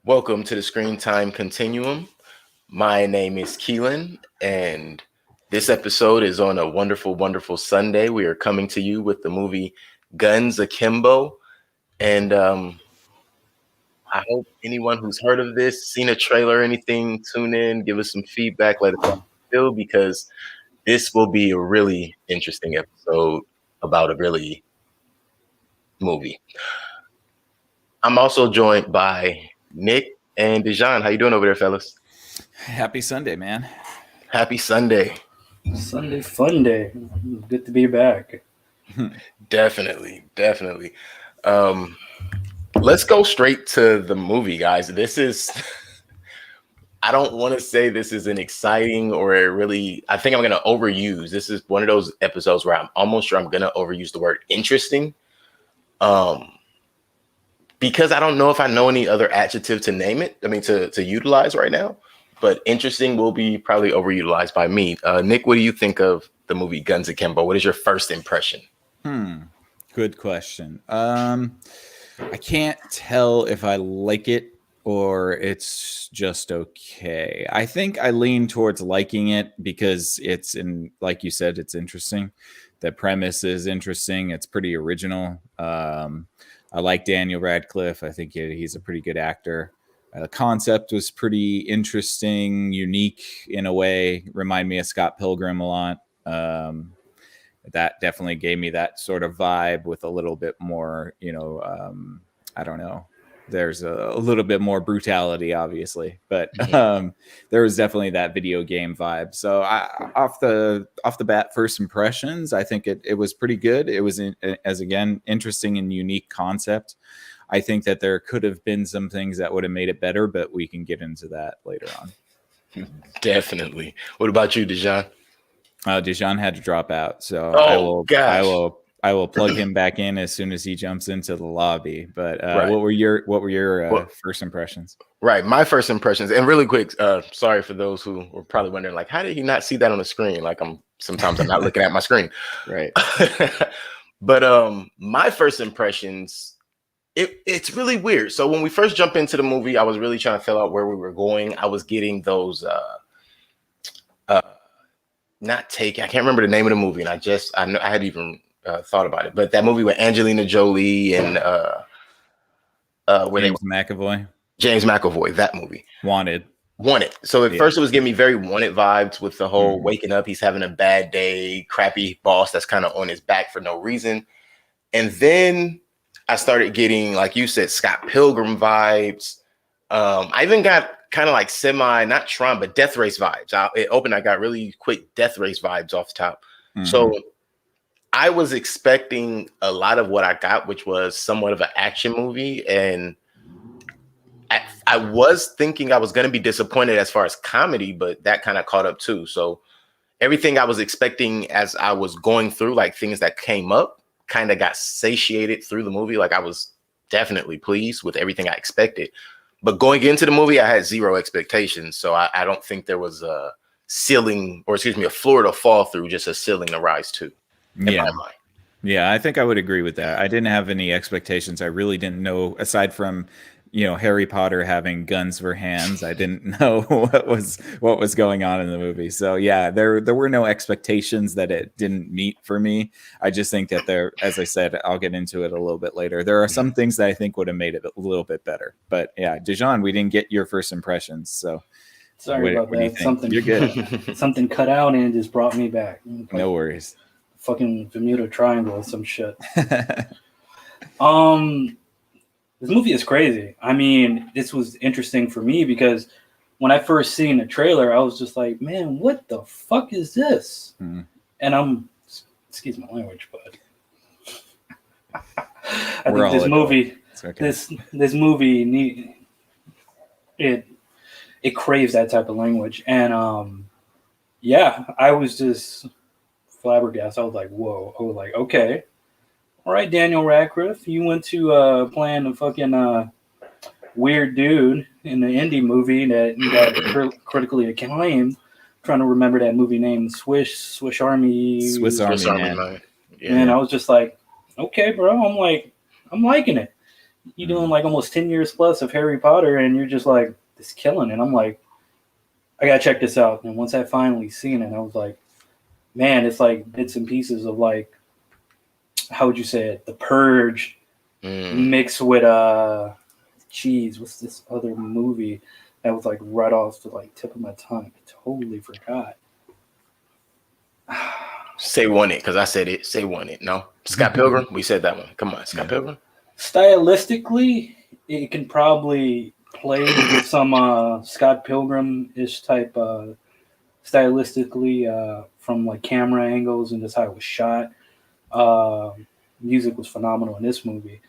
Welcome to the Screen Time Continuum. My name is Keelan, and this episode is on a wonderful, wonderful Sunday. We are coming to you with the movie Guns Akimbo. And I hope anyone who's heard of this, seen a trailer or anything, tune in, give us some feedback, let us know how you feel, because this will be a really interesting episode about a really movie. I'm also joined by Nick and Dejan. How you doing over there, fellas? Happy Sunday, man. Happy Sunday. Sunday fun day. Good to be back. Definitely. Let's go straight to the movie, guys. This is, I don't want to say this is an exciting or a really, I think I'm going to overuse. This is one of those episodes where I'm almost sure I'm going to overuse the word interesting. Because I don't know if I know any other adjective to name it. I mean, to utilize right now. But interesting will be probably overutilized by me. Nick, what do you think of the movie Guns Akimbo? What is your first impression? Good question. I can't tell if I like it or it's just okay. I think I lean towards liking it because it's like you said, it's interesting. The premise is interesting. It's pretty original. I like Daniel Radcliffe. I think he's a pretty good actor. The concept was pretty interesting, unique in a way. Remind me of Scott Pilgrim a lot. That definitely gave me that sort of vibe with a little bit more, I don't know. There's a little bit more brutality, obviously, but there was definitely that video game vibe. So off the bat, first impressions, I think it was pretty good. It was again interesting and unique concept. I think that there could have been some things that would have made it better, but we can get into that later on. Definitely. What about you, Dejan? Dejan had to drop out, so I will plug him back in as soon as he jumps into the lobby. But right. What were your first impressions? Right, my first impressions, and really quick. Sorry for those who were probably wondering, like, how did he not see that on the screen? Like, sometimes I'm not looking at my screen. Right. But my first impressions, it's really weird. So when we first jumped into the movie, I was really trying to fill out where we were going. I was getting those I can't remember the name of the movie, and I had even thought about it, but that movie with Angelina Jolie and James McAvoy, that movie. Wanted. So at first it was giving me very Wanted vibes with the whole waking up, he's having a bad day, crappy boss that's kind of on his back for no reason. And then I started getting, like you said, Scott Pilgrim vibes. I even got kind of like not Tron, but Death Race vibes. I got really quick Death Race vibes off the top. So I was expecting a lot of what I got, which was somewhat of an action movie. And I was thinking I was going to be disappointed as far as comedy, but that kind of caught up too. So everything I was expecting as I was going through, like things that came up, kind of got satiated through the movie. Like I was definitely pleased with everything I expected. But going into the movie, I had zero expectations. So I don't think there was a floor to fall through, just a ceiling to rise to. Yeah, I think I would agree with that. I didn't have any expectations. I really didn't know, aside from Harry Potter having guns for hands, I didn't know what was going on in the movie. So yeah, there were no expectations that it didn't meet for me. I just think that as I said, I'll get into it a little bit later, there are some things that I think would have made it a little bit better. But yeah, Dejan, we didn't get your first impressions, so sorry about that. You're good. Something cut out and just brought me back. No worries. Fucking Bermuda Triangle or some shit. This movie is crazy. I mean, this was interesting for me because when I first seen the trailer, I was just like, man, what the fuck is this? And excuse my language, but I think this movie, okay. this movie, it craves that type of language. And yeah, I was just flabbergasted. I was like, whoa. I was like, okay. All right, Daniel Radcliffe, you went to playing a fucking weird dude in an indie movie that got critically acclaimed. I'm trying to remember that movie name, Swiss Army Man. Yeah. And I was just like, okay, bro. I'm liking it. you doing like almost 10 years plus of Harry Potter, and you're just like, this killing it. I'm like, I gotta check this out. And once I finally seen it, I was like, man, it's like bits and pieces of like, how would you say it? The Purge mixed with what's this other movie that was like right off the like tip of my tongue? I totally forgot. Say One It, because I said it. Say One It. No, Scott Pilgrim. We said that one. Come on, Scott Pilgrim. Stylistically, it can probably play with some Scott Pilgrim-ish type stylistically from like camera angles and just how it was shot. Music was phenomenal in this movie.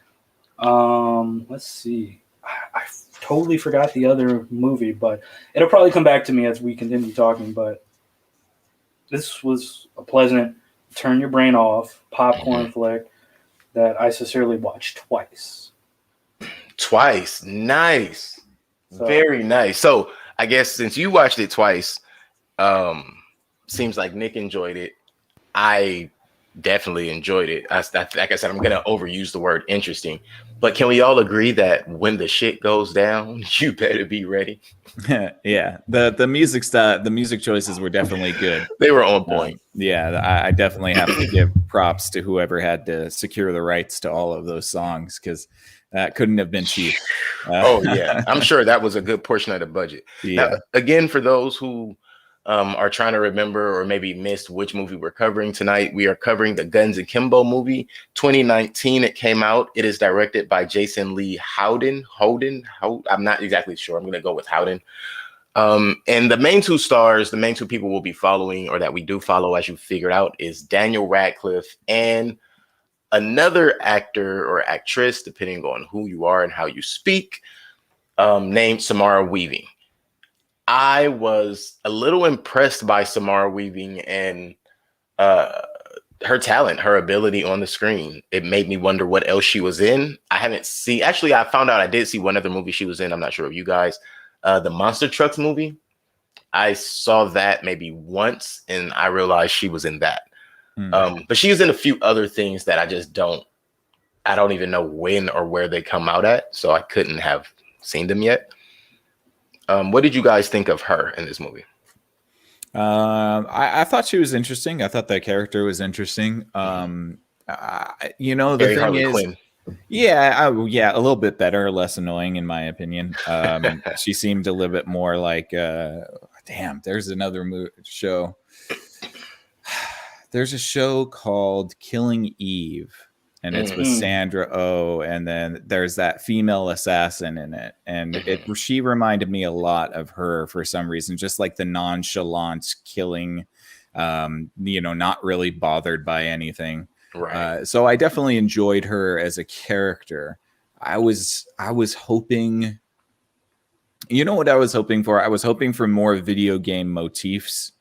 Let's see. I totally forgot the other movie, but it'll probably come back to me as we continue talking. But this was a pleasant turn your brain off popcorn flick that I sincerely watched twice. Twice. Nice. So, very nice. So I guess since you watched it twice, seems like Nick enjoyed it. I definitely enjoyed it. Like I said, I'm going to overuse the word interesting, but can we all agree that when the shit goes down, you better be ready? Yeah. The music style, the music choices were definitely good. They were on point. I definitely have to give props to whoever had to secure the rights to all of those songs, because that couldn't have been cheap. Oh yeah. I'm sure that was a good portion of the budget. Yeah. Now, again, for those who are trying to remember or maybe missed which movie we're covering tonight, we are covering the Guns Akimbo movie. 2019 it came out. It is directed by Jason Lee Howden. I'm not exactly sure. I'm going to go with Howden. And the main two stars, the main two people we'll be following, or that we do follow, as you figured out, is Daniel Radcliffe and another actor or actress, depending on who you are and how you speak, named Samara Weaving. I was a little impressed by Samara Weaving and her talent, her ability on the screen. It made me wonder what else she was in. I haven't seen, actually, I found out I did see one other movie she was in. I'm not sure of you guys. The Monster Trucks movie. I saw that maybe once and I realized she was in that. But she was in a few other things that I don't even know when or where they come out at. So I couldn't have seen them yet. What did you guys think of her in this movie? I thought she was interesting. I thought that character was interesting. The Very thing Harley is, Quinn. Yeah, a little bit better, less annoying in my opinion. She seemed a little bit more like, there's another show. There's a show called Killing Eve, and it's with Sandra Oh, and then there's that female assassin in it, and she reminded me a lot of her for some reason, just like the nonchalant killing, not really bothered by anything. Right. So I definitely enjoyed her as a character. I was hoping, you know what I was hoping for? I was hoping for more video game motifs.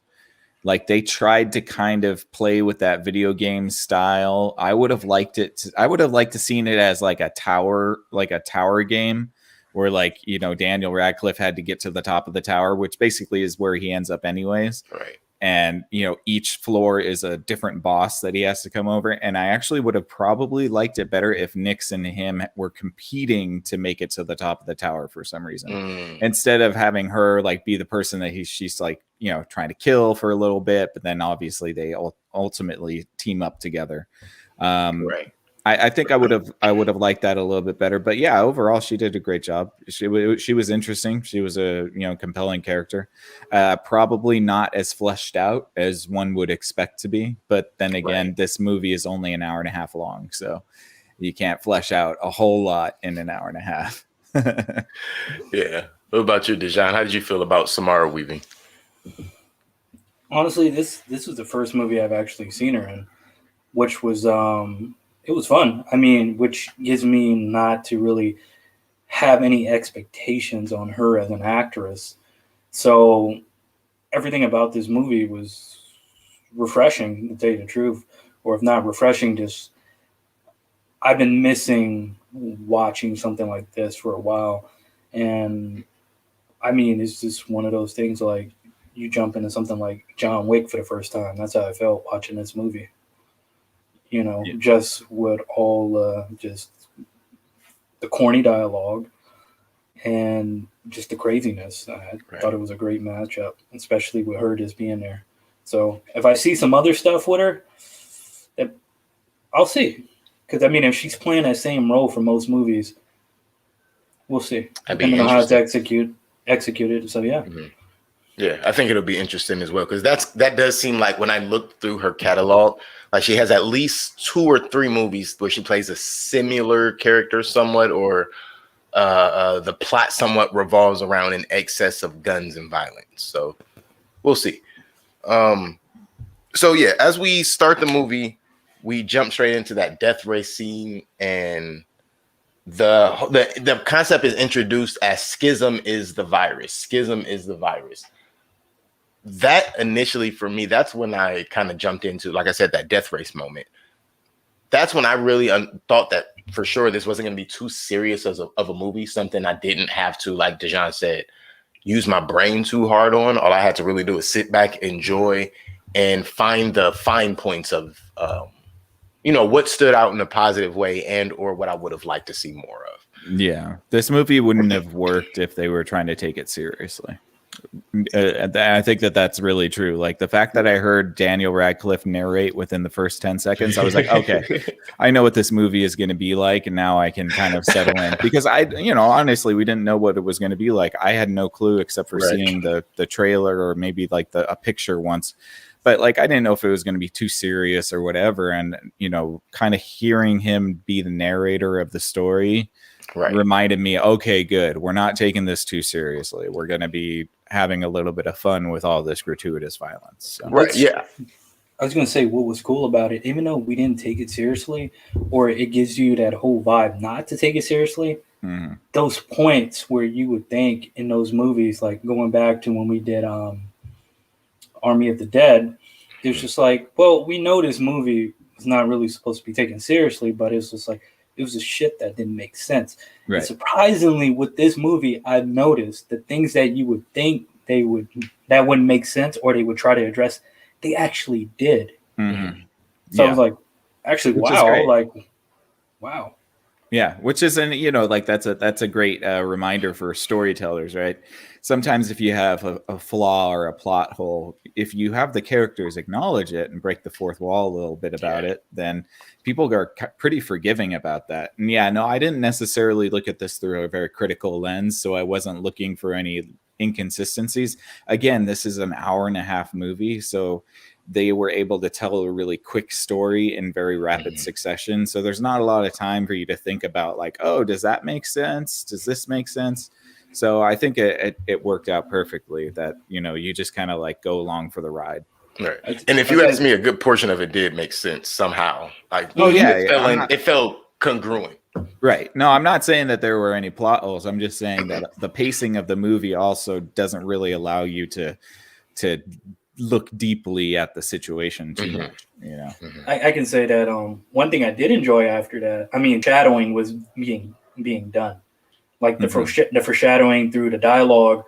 Like they tried to kind of play with that video game style. I would have liked it. I would have liked to seen it as like a tower game where Daniel Radcliffe had to get to the top of the tower, which basically is where he ends up anyways. Right. And, each floor is a different boss that he has to come over. And I actually would have probably liked it better if Nyx and him were competing to make it to the top of the tower for some reason, instead of having her be the person that she's trying to kill for a little bit. But then obviously they ultimately team up together. Right. I think I would have liked that a little bit better, but yeah, overall she did a great job. She was interesting. She was a compelling character, probably not as fleshed out as one would expect to be. But then again, This movie is only an hour and a half long, so you can't flesh out a whole lot in an hour and a half. Yeah. What about you, Dejan? How did you feel about Samara Weaving? Honestly, this was the first movie I've actually seen her in, which was it was fun. I mean, which gives me not to really have any expectations on her as an actress. So everything about this movie was refreshing, to tell you the truth. Or if not refreshing, just I've been missing watching something like this for a while. And I mean, it's just one of those things like you jump into something like John Wick for the first time. That's how I felt watching this movie. Just with all just the corny dialogue and just the craziness. I thought it was a great matchup, especially with her just being there. So if I see some other stuff with her, I'll see. Because, I mean, if she's playing that same role for most movies, we'll see. Depending on how it's executed. So, yeah. Mm-hmm. Yeah, I think it'll be interesting as well. Because that does seem like when I look through her catalog, like she has at least 2 or 3 movies where she plays a similar character somewhat, or the plot somewhat revolves around an excess of guns and violence. So we'll see. So yeah, as we start the movie, we jump straight into that death race scene, and the concept is introduced as schism is the virus. Schism is the virus. That initially for me, that's when I kind of jumped into, like I said, that death race moment. That's when I really thought that for sure this wasn't going to be too serious of a movie, something I didn't have to, like Dejan said, use my brain too hard on. All I had to really do is sit back, enjoy, and find the fine points of, what stood out in a positive way and or what I would have liked to see more of. Yeah, this movie wouldn't have worked if they were trying to take it seriously. I think that's really true. Like the fact that I heard Daniel Radcliffe narrate within the first 10 seconds, I was like, okay, I know what this movie is going to be like. And now I can kind of settle in, because honestly, we didn't know what it was going to be like. I had no clue except for seeing the trailer or maybe like a picture once. But like, I didn't know if it was going to be too serious or whatever. And, kind of hearing him be the narrator of the story reminded me, okay, good. We're not taking this too seriously. We're going to be having a little bit of fun with all this gratuitous violence. So. Right. Yeah. I was going to say what was cool about it, even though we didn't take it seriously, or it gives you that whole vibe not to take it seriously, those points where you would think in those movies, like going back to when we did Army of the Dead, it was just like, well, we know this movie was not really supposed to be taken seriously, but it's just like, it was a shit that didn't make sense. Right. And surprisingly, with this movie, I've noticed the things that you would think that wouldn't make sense or they would try to address, they actually did. Mm-hmm. So I was like, actually, wow. Yeah, which is that's a great reminder for storytellers, right? Sometimes if you have a flaw or a plot hole, if you have the characters acknowledge it and break the fourth wall a little bit about it, then people are pretty forgiving about that. And yeah, no, I didn't necessarily look at this through a very critical lens, so I wasn't looking for any inconsistencies. Again, this is an 1.5-hour movie, so they were able to tell a really quick story in very rapid succession. So there's not a lot of time for you to think about like, oh, does that make sense? Does this make sense? So I think it worked out perfectly that, you just kind of like go along for the ride. Right. And if you ask me, a good portion of it did make sense somehow. Like, it felt congruent. Right. No, I'm not saying that there were any plot holes. I'm just saying that the pacing of the movie also doesn't really allow you to look deeply at the situation too much. I can say that one thing I did enjoy after that, I mean, shadowing was being done. Like the foreshadowing through the dialogue,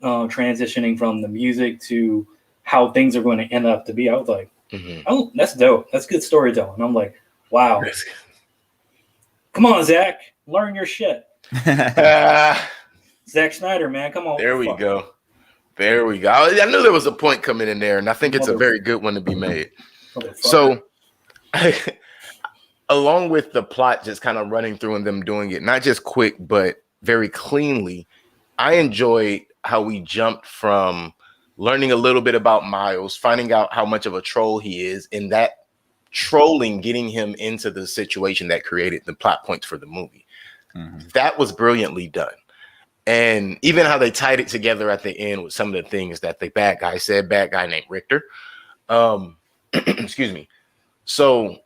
transitioning from the music to how things are going to end up to be. I was like, oh, that's dope. That's good storytelling. I'm like, wow. Come on, Zach. Learn your shit. Zack Snyder, man. Come on. There we go. I knew there was a point coming in there, and I think it's a very good one to be made. So, along with the plot just kind of running through and them doing it, not just quick, but very cleanly, I enjoyed how we jumped from learning a little bit about Miles, finding out how much of a troll he is, and that trolling getting him into the situation that created the plot points for the movie. That was brilliantly done. And even how they tied it together at the end with some of the things that the bad guy said, bad guy named Richter. Excuse me. So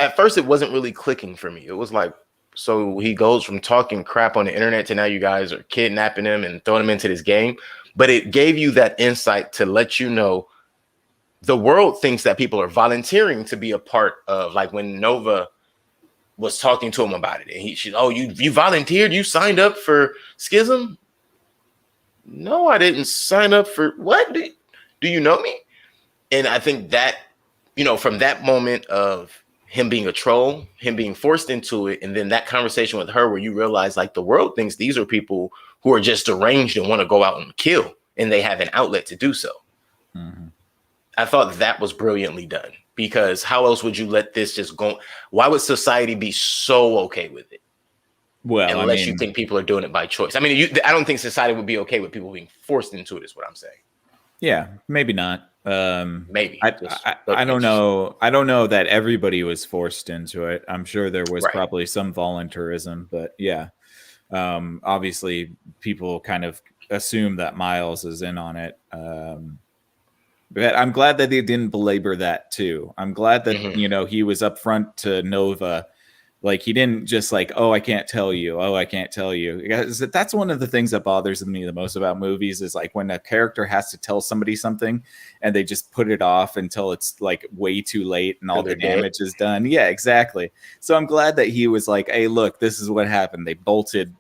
at first it wasn't really clicking for me. It was like, so he goes from talking crap on the internet to now you guys are kidnapping him and throwing him into this game. But it gave you that insight to let you know the world thinks that people are volunteering to be a part of, like when Nova was talking to him about it, and she's, oh, you volunteered, you signed up for Schism? No, I didn't sign up for what? Do you know me? And I think that, from that moment of him being a troll, him being forced into it, and then that conversation with her where you realize like the world thinks these are people who are just deranged and want to go out and kill, and they have an outlet to do so. Mm-hmm. I thought that was brilliantly done, because how else would you let this just go? Why would society be so okay with it? Well, unless you think people are doing it by choice. I mean, I don't think society would be okay with people being forced into it, is what I'm saying. Yeah, maybe not. Maybe. I don't know. I don't know that everybody was forced into it. I'm sure there was probably some voluntarism, but yeah. Obviously, people kind of assume that Miles is in on it. But I'm glad that they didn't belabor that too. I'm glad that he was upfront to Nova. Like, he didn't just like, oh, I can't tell you. Oh, I can't tell you. Because that's one of the things that bothers me the most about movies is like when a character has to tell somebody something and they just put it off until it's like way too late and all the damage is done. Yeah, exactly. So I'm glad that he was like, hey, look, this is what happened. They bolted,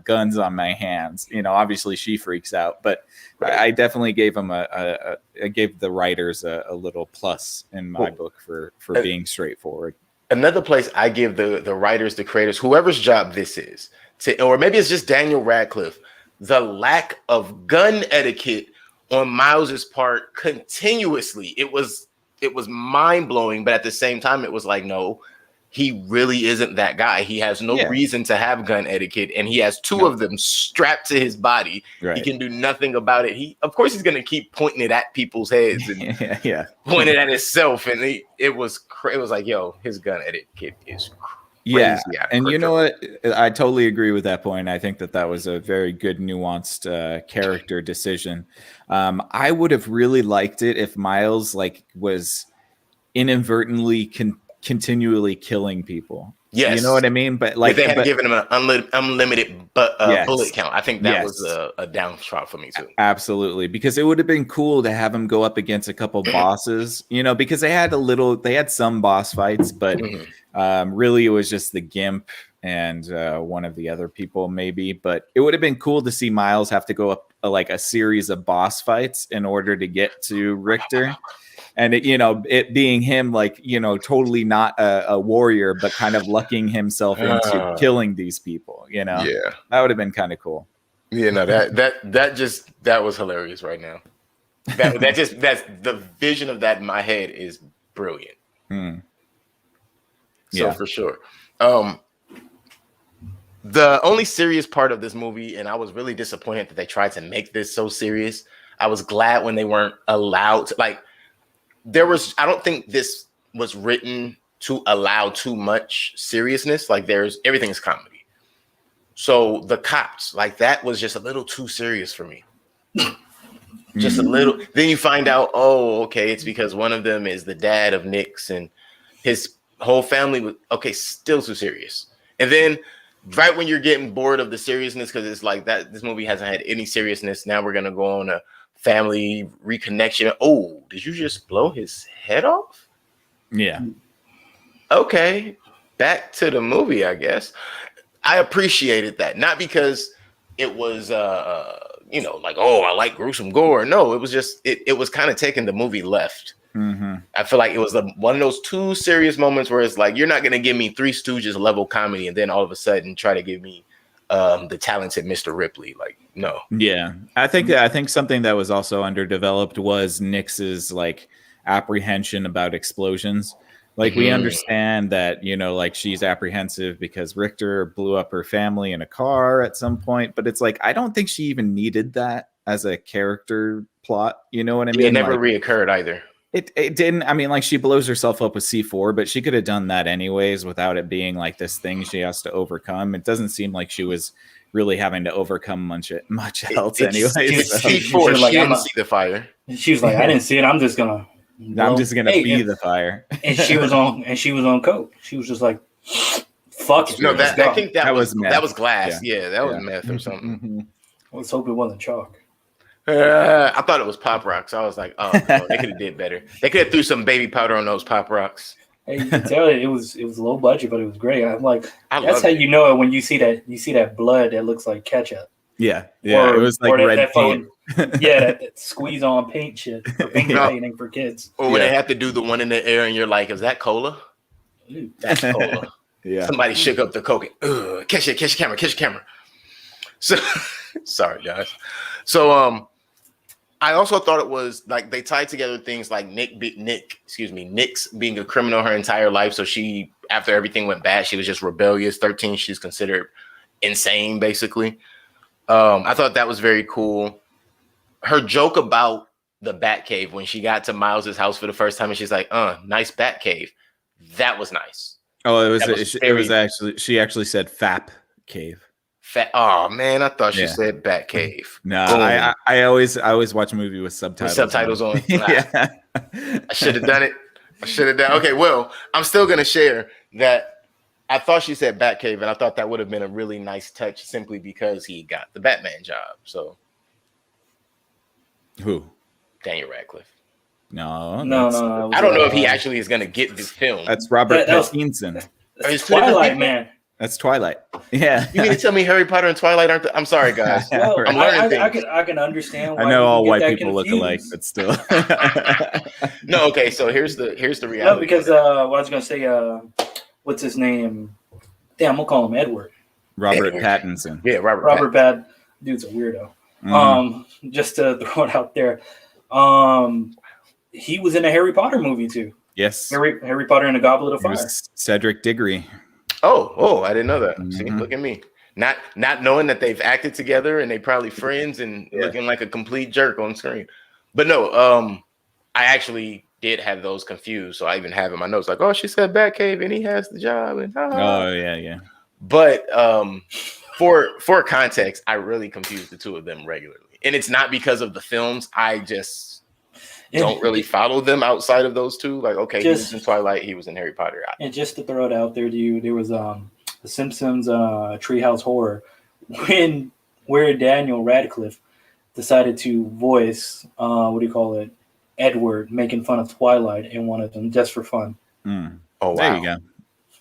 guns on my hands. Obviously she freaks out, but I definitely gave him I gave the writers a little plus in my book for being straightforward. Another place I give the writers, the creators, whoever's job this is, or maybe it's just Daniel Radcliffe, the lack of gun etiquette on Miles's part continuously. It was mind-blowing, but at the same time, it was like, no, he really isn't that guy. He has no reason to have gun etiquette, and he has two of them strapped to his body. Right. He can do nothing about it. Of course, he's going to keep pointing it at people's heads and pointing it at himself. And it was like, yo, his gun etiquette is crazy. Yeah, and you know what? I totally agree with that point. I think that was a very good, nuanced character decision. I would have really liked it if Miles was inadvertently continually killing people. Yes, you know what I mean. But if they had given him an unlimited bullet count, I think that was a downstroke for me too. Absolutely, because it would have been cool to have him go up against a couple bosses. Because they had some boss fights, but really it was just the Gimp and one of the other people maybe. But it would have been cool to see Miles have to go up like a series of boss fights in order to get to Richter. And it being him, totally not a warrior, but kind of lucking himself into killing these people. That would have been kind of cool. Yeah, no, that was hilarious right now. That's the vision of that in my head is brilliant. So for sure. The only serious part of this movie, and I was really disappointed that they tried to make this so serious. I was glad when they weren't allowed to, I don't think this was written to allow too much seriousness. Everything's comedy. So the cops, that was just a little too serious for me. Just a little. Then you find out, oh, okay, it's because one of them is the dad of Nick's and his whole family was, still too serious. And then right when you're getting bored of the seriousness, because it's like that, this movie hasn't had any seriousness. Now we're going to go on a family reconnection. Oh, did you just blow his head off? Yeah. Okay. Back to the movie, I guess. I appreciated that. Not because it was, I like gruesome gore. No, it was just, it was kind of taking the movie left. Mm-hmm. I feel like it was one of those two serious moments where it's like, you're not going to give me Three Stooges level comedy and then all of a sudden try to give me the talented Mr. Ripley. No. Yeah. I think something that was also underdeveloped was Nix's apprehension about explosions. We understand that, she's apprehensive because Richter blew up her family in a car at some point, but it's I don't think she even needed that as a character plot. You know what I mean? It never reoccurred either. It didn't. I mean, she blows herself up with C4, but she could have done that anyways without it being this thing she has to overcome. It doesn't seem like she was really having to overcome much else anyway. C4, she didn't see the fire. She was like, I didn't see it. I'm just gonna be the fire. And she was on coke. She was just like, fuck it. No, I think that was glass. Yeah, that was meth or something. Mm-hmm. Let's hope it wasn't chalk. I thought it was Pop Rocks. I was like, oh, no, they could have did better. They could have threw some baby powder on those Pop Rocks. Hey, you can tell it was low budget, but it was great. I'm like, that's how you know it when you see that blood that looks like ketchup. Yeah, it was red paint. That squeeze on paint shit, painting for kids. Or when they have to do the one in the air, and you're like, is that cola? That's cola. Yeah. Somebody shook up the coke. Catch your camera. So sorry guys. So I also thought it was like they tied together things like Nick's being a criminal her entire life. So she, after everything went bad, she was just rebellious. 13, she's considered insane, basically. I thought that was very cool. Her joke about the Batcave when she got to Miles's house for the first time and she's like, nice Batcave. That was nice. Oh, it was actually, she actually said FAP cave. Oh man, I thought she said Batcave. No, I always watch a movie with subtitles. On. Yeah. I should have done it. Okay, well, I'm still gonna share that I thought she said Batcave, and I thought that would have been a really nice touch simply because he got the Batman job. So who? Daniel Radcliffe. No. I don't know if he actually is gonna get this film. That's Robert Pattinson. It's Twilight, man. That's Twilight. Yeah. You mean to tell me Harry Potter and Twilight aren't? I'm sorry, guys. Well, I'm learning things. I can understand. Why I know all white people confused. look alike, but still. No, okay. So here's the reality. No, because what I was gonna say, what's his name? Damn, we'll call him Edward. Robert Pattinson. Yeah, Robert Pattinson. Dude's a weirdo. Just to throw it out there, he was in a Harry Potter movie too. Yes. Harry Potter and the Goblet of Fire. Cedric Diggory. Oh, I didn't know that. See, look at me. Not knowing that they've acted together and they probably friends and looking like a complete jerk on screen. But no, I actually did have those confused. So I even have in my notes like, oh, she said Batcave and he has the job. And oh, yeah. But for context, I really confused the two of them regularly. And it's not because of the films. I just don't really follow them outside of those two. Like, okay, he was in Twilight, he was in Harry Potter. And just to throw it out there to you, there was The Simpsons Treehouse Horror where Daniel Radcliffe decided to voice Edward making fun of Twilight in one of them just for fun. Oh, wow. There you go.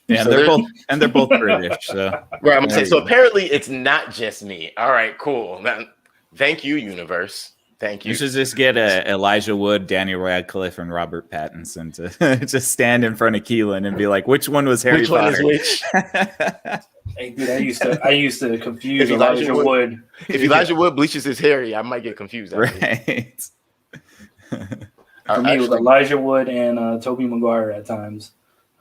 Yeah, So they're both British. So. Right, I'm gonna say, so apparently it's not just me. All right, cool. Thank you, universe. Thank you. You should just get Elijah Wood, Daniel Radcliffe, and Robert Pattinson to just stand in front of Keelan and be like, "Which one was Harry Potter?" One is which? Hey, dude, I used to confuse Elijah Wood. If Elijah Wood bleaches his hair, I might get confused. Right. For me, it was Elijah Wood and Tobey Maguire at times.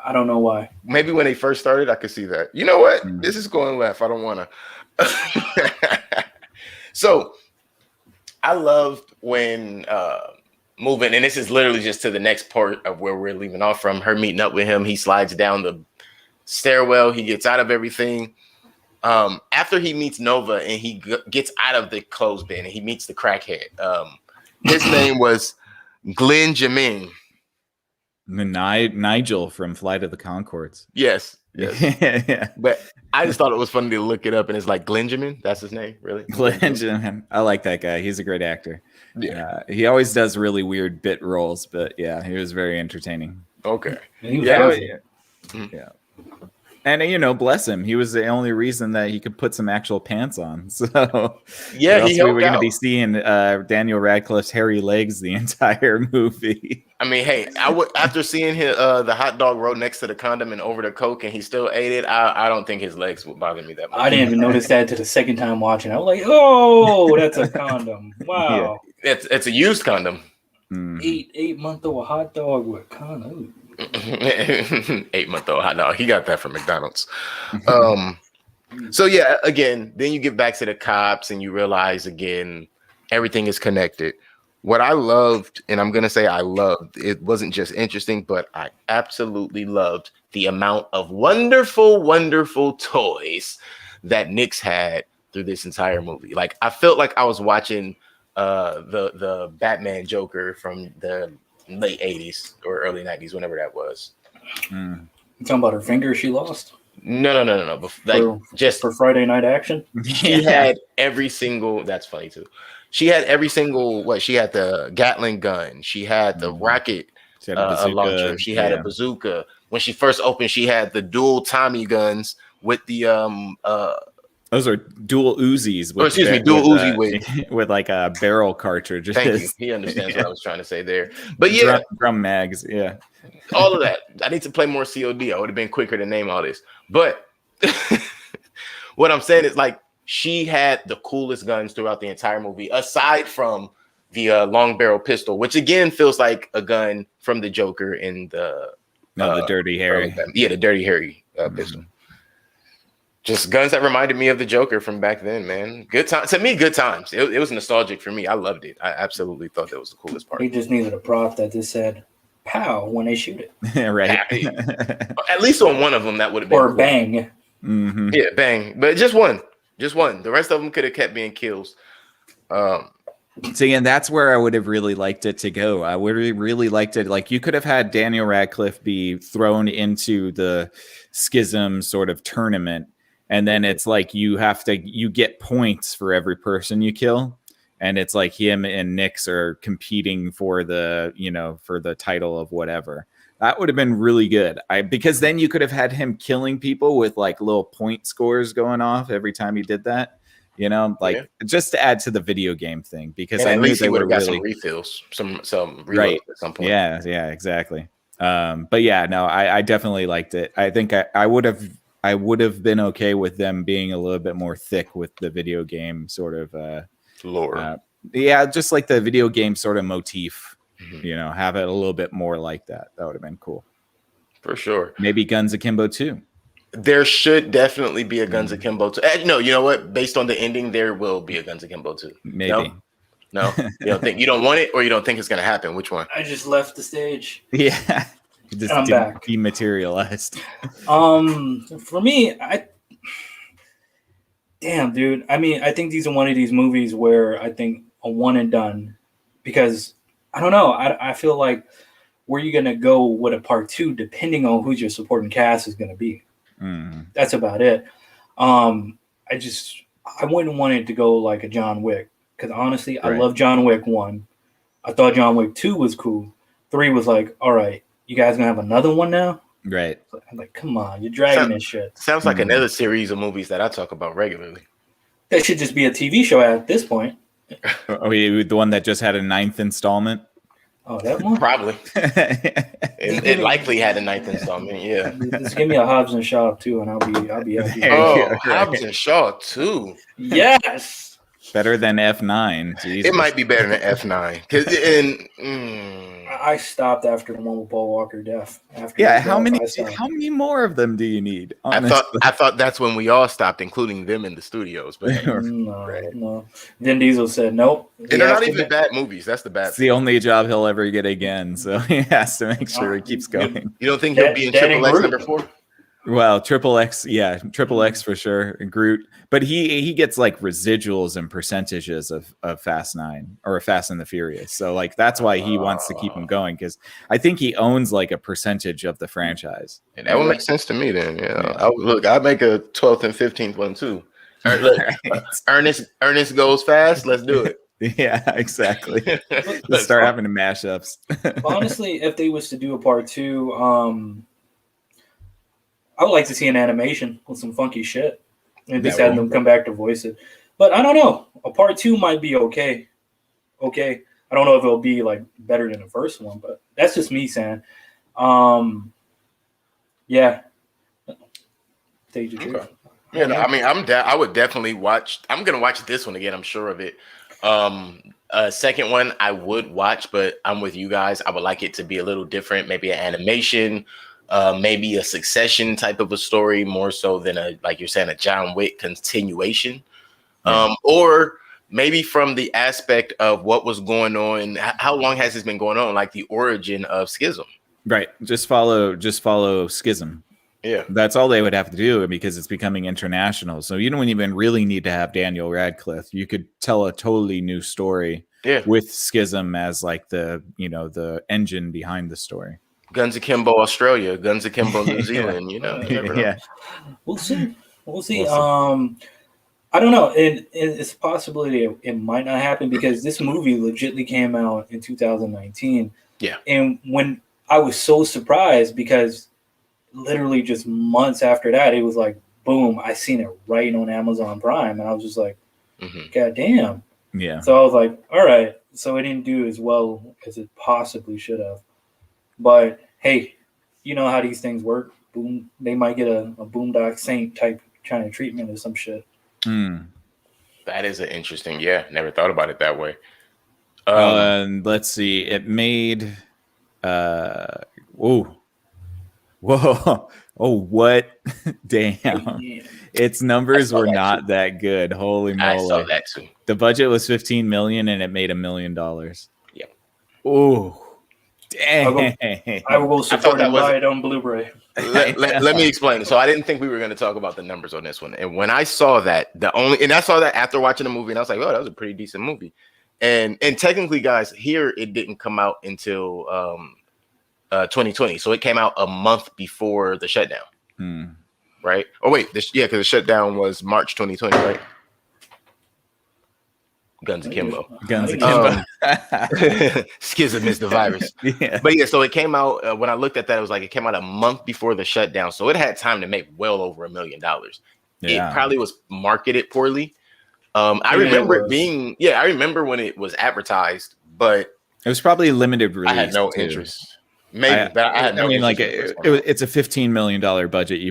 I don't know why. Maybe when they first started, I could see that. You know what? This is going left. I don't want to. So. I loved when moving, and this is literally just to the next part of where we're leaving off from, her meeting up with him. He slides down the stairwell. He gets out of everything. After he meets Nova and he gets out of the clothesbin and he meets the crackhead. His name was Glenn Jamin. Nigel from Flight of the Conchords. Yes. Yeah. But I just thought it was funny to look it up, and it's like Glenjamin. That's his name, really. Glenjamin. I like that guy. He's a great actor. Yeah. He always does really weird bit roles, but yeah, he was very entertaining. Okay. Yeah. And bless him. He was the only reason that he could put some actual pants on. So yeah, we were going to be seeing Daniel Radcliffe's hairy legs the entire movie. I mean, hey, I would after seeing the hot dog roll next to the condom and over the Coke, and he still ate it. I don't think his legs would bother me that much. I didn't even notice that to the second time watching. I was like, oh, that's a condom. Wow, it's a used condom. 8-month-old hot dog with condom. 8-month-old hot dog. He got that from McDonald's. So yeah, again, then you get back to the cops and you realize again everything is connected. What I loved, and I'm gonna say I loved, it wasn't just interesting, but I absolutely loved the amount of wonderful, wonderful toys that Nyx had through this entire movie. Like I felt like I was watching the Batman Joker from the late 80s or early 90s, whenever that was. You talking about her finger she lost? No. Like just for Friday Night Action. She had every single. That's funny too. She had every single. She had the Gatling gun. She had the rocket launcher. She had a bazooka. When she first opened, she had the dual Tommy guns with the Those are dual Uzis with, dual Uzi with with like a barrel cartridge. Thank you. He understands what I was trying to say there. But yeah, drum mags. Yeah, all of that. I need to play more COD. I would have been quicker to name all this. But what I'm saying is, like, she had the coolest guns throughout the entire movie, aside from the long barrel pistol, which again feels like a gun from the Joker in the the Dirty Harry. Yeah, the Dirty Harry pistol. Just guns that reminded me of the Joker from back then, man. Good time to me. Good times. It was nostalgic for me. I loved it. I absolutely thought that was the coolest part. He just needed a prop that just said "pow" when they shoot it. Right. At least on one of them, that would have been or cool. bang. Mm-hmm. Yeah, bang. But just one. The rest of them could have kept being kills. See, and that's where I would have really liked it to go. I would have really liked it. Like, you could have had Daniel Radcliffe be thrown into the Schism sort of tournament. And then it's like you get points for every person you kill. And it's like him and Nyx are competing for the title of whatever. That would have been really good. Because then you could have had him killing people with like little point scores going off every time he did that. Just to add to the video game thing, because I knew they would have got some refills, some reloads right at some point. Yeah, exactly. But yeah, no, I definitely liked it. I think I would have been okay with them being a little bit more thick with the video game sort of lore. Just like the video game sort of motif. Mm-hmm. Have it a little bit more like that. That would have been cool. For sure. Maybe Guns Akimbo 2. There should definitely be a Guns Akimbo 2. No, you know what? Based on the ending, there will be a Guns Akimbo 2. Maybe. No? You don't want it, or you don't think it's going to happen? Which one? I just left the stage. Yeah. Just I'm back. Dematerialized. For me, damn, dude. I mean, I think these are one of these movies where I think a one and done, because I don't know. I feel like where you're gonna go with a part 2, depending on who your supporting cast is gonna be. That's about it. I wouldn't want it to go like a John Wick, because honestly, I love John Wick 1. I thought John Wick 2 was cool. 3 was like, all right, you guys gonna have another one now? Right. I'm like, come on, you're dragging this shit. Sounds like another series of movies that I talk about regularly. That should just be a TV show at this point. The one that just had a 9th installment? Oh, that one? Probably. it likely had a 9th installment, yeah. Just give me a Hobbs and Shaw too, and I'll be happy. Hobbs and Shaw too. Yes. Better than F9. Jesus. It might be better than F9. I stopped after the one with Paul Walker death. How many more of them do you need? Honestly. I thought that's when we all stopped, incling them in the studios. But no. Vin Diesel said nope. And they're not even bad movies. That's the bad. It's the only job he'll ever get again, so he has to make sure he keeps going. You don't think he'll be in Triple X number 4? Well, Triple X for sure. Groot, but he gets like residuals and percentages of Fast 9 or Fast and the Furious. So like that's why he wants to keep him going, because I think he owns like a percentage of the franchise. And that would make sense to me then. Yeah. I'd make a 12th and 15th one too. Ernest goes fast. Let's do it. Yeah, exactly. Let's start having the mashups. Honestly, if they was to do a part 2, I would like to see an animation with some funky shit and just have them come back to voice it. But I don't know. A part 2 might be okay. I don't know if it'll be like better than the first one, but that's just me saying. Yeah. Okay. Yeah, no, I mean, I would definitely watch. I'm gonna watch this one again. I'm sure of it. Second one I would watch, but I'm with you guys. I would like it to be a little different, maybe an animation. Maybe a Succession type of a story, more so than like you're saying, a John Wick continuation, or maybe from the aspect of what was going on. How long has this been going on? Like the origin of Schism, right? Just follow Schism. Yeah, that's all they would have to do, because it's becoming international. So you don't even really need to have Daniel Radcliffe. You could tell a totally new story with Schism as like the engine behind the story. Guns Akimbo Australia, Guns Akimbo New Zealand, We'll see. I don't know. And it's a possibility it might not happen, because this movie legitimately came out in 2019. Yeah. And when I was so surprised, because literally just months after that, it was like boom, I seen it right on Amazon Prime, and I was just like, God damn. Yeah. So I was like, all right. So it didn't do as well as it possibly should have. But hey, you know how these things work. Boom, they might get a Boondock Saint type kind of treatment or some shit. That is an interesting. Yeah, never thought about it that way. Let's see. It made. Whoa. Oh, what? Damn. Yeah. Its numbers were not that good. Holy moly. I saw that too. The budget was $15 million and it made $1 million. Yep. Oh, dang. I will support and buy it on Blu-ray. Let me explain. So I didn't think we were going to talk about the numbers on this one. And when I saw that, I saw that after watching the movie, and I was like, oh, that was a pretty decent movie. And technically, guys, here it didn't come out until 2020. So it came out a month before the shutdown. Right? Oh, wait. Because the shutdown was March 2020, right? Guns Akimbo. Schism is the virus. Yeah. But yeah, so it came out when I looked at that, it came out a month before the shutdown. So it had time to make well over $1 million. Yeah. It probably was marketed poorly. I remember I remember when it was advertised, but it was probably limited release. I had no interest. Maybe, but I had no interest. It's a $15 million budget.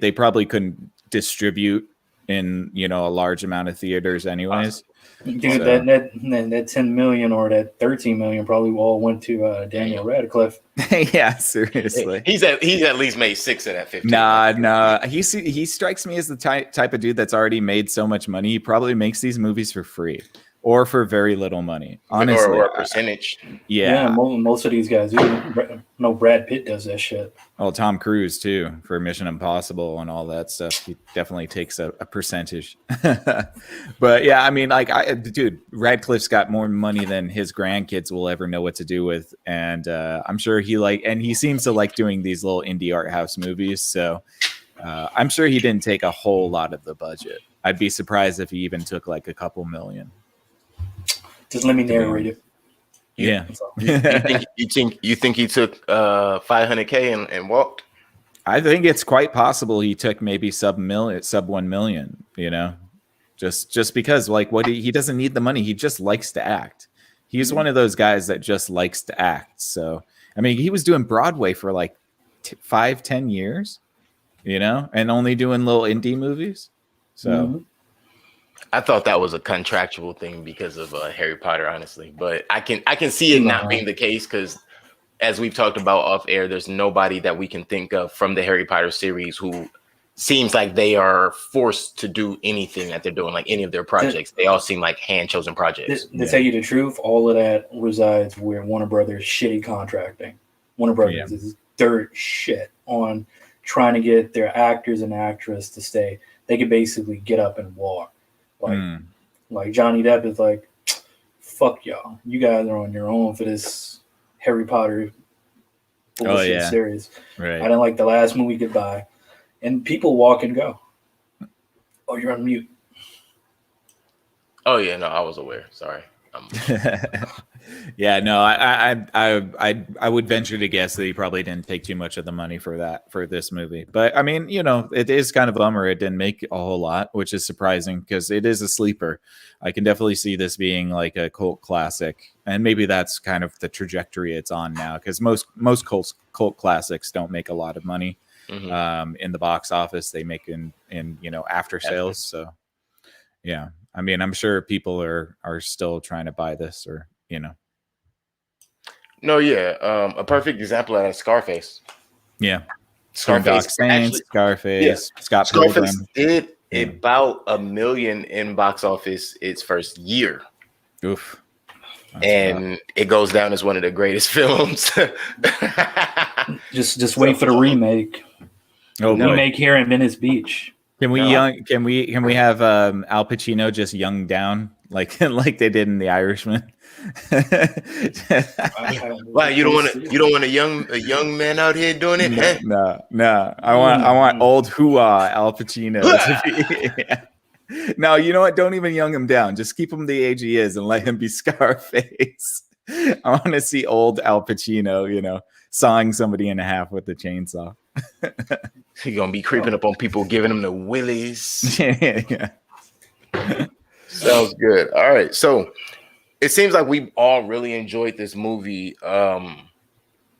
They probably couldn't distribute in a large amount of theaters anyways. Dude, that 10 million or that 13 million probably all went to Daniel Radcliffe. Yeah, seriously. He's at least made 6 of that 15. Nah. He strikes me as the type of dude that's already made so much money. He probably makes these movies for free or for very little money. Honestly, or a percentage. Yeah, most of these guys do. No, Brad Pitt does that shit. Well, Tom Cruise too for Mission Impossible and all that stuff. He definitely takes a percentage. But yeah, I mean, dude, Radcliffe's got more money than his grandkids will ever know what to do with, and I'm sure he seems to like doing these little indie art house movies. So I'm sure he didn't take a whole lot of the budget. I'd be surprised if he even took like a couple million. Just let me narrate it. Yeah. You think he took $500K and walked? I think it's quite possible he took maybe sub 1 million, just because he doesn't need the money. He just likes to act. He's one of those guys that just likes to act. So, I mean, he was doing Broadway for 5-10 years, and only doing little indie movies. So I thought that was a contractual thing because of Harry Potter, honestly, but I can see it not being the case because, as we've talked about off air, there's nobody that we can think of from the Harry Potter series who seems like they are forced to do anything that they're doing, like any of their projects. They all seem like hand-chosen projects. To tell you the truth, all of that resides where Warner Brothers shitty contracting. Warner Brothers is dirt shit on trying to get their actors and actresses to stay. They could basically get up and walk. Like Johnny Depp is like, fuck y'all. You guys are on your own for this Harry Potter bullshit series. Right. I didn't like the last movie, Goodbye. And people walk and go. Oh, you're on mute. Oh yeah, no, I was aware. Sorry. Yeah, no, I would venture to guess that he probably didn't take too much of the money for this movie. But I mean, it is kind of a bummer it didn't make a whole lot, which is surprising because it is a sleeper. I can definitely see this being like a cult classic, and maybe that's kind of the trajectory it's on now because most cult classics don't make a lot of money in the box office. They make in after sales. So yeah, I mean, I'm sure people are still trying to buy this or. No, yeah. A perfect example of that is Scarface. Yeah. Scarface. Scarface. Scott Scarface did about $1 million in box office its first year. Oof. And it goes down as one of the greatest films. just wait for the remake. Remake here in Venice Beach. Can we have Al Pacino just young down like they did in The Irishman? Wow, you don't want a young man out here doing it? No. I want old hoo-ah Al Pacino to be. No, you know what? Don't even young him down. Just keep him the age he is and let him be Scarface. I want to see old Al Pacino, sawing somebody in half with the chainsaw. He's gonna be creeping up on people, giving them the willies. Yeah. Sounds good. All right, so it seems like we all really enjoyed this movie.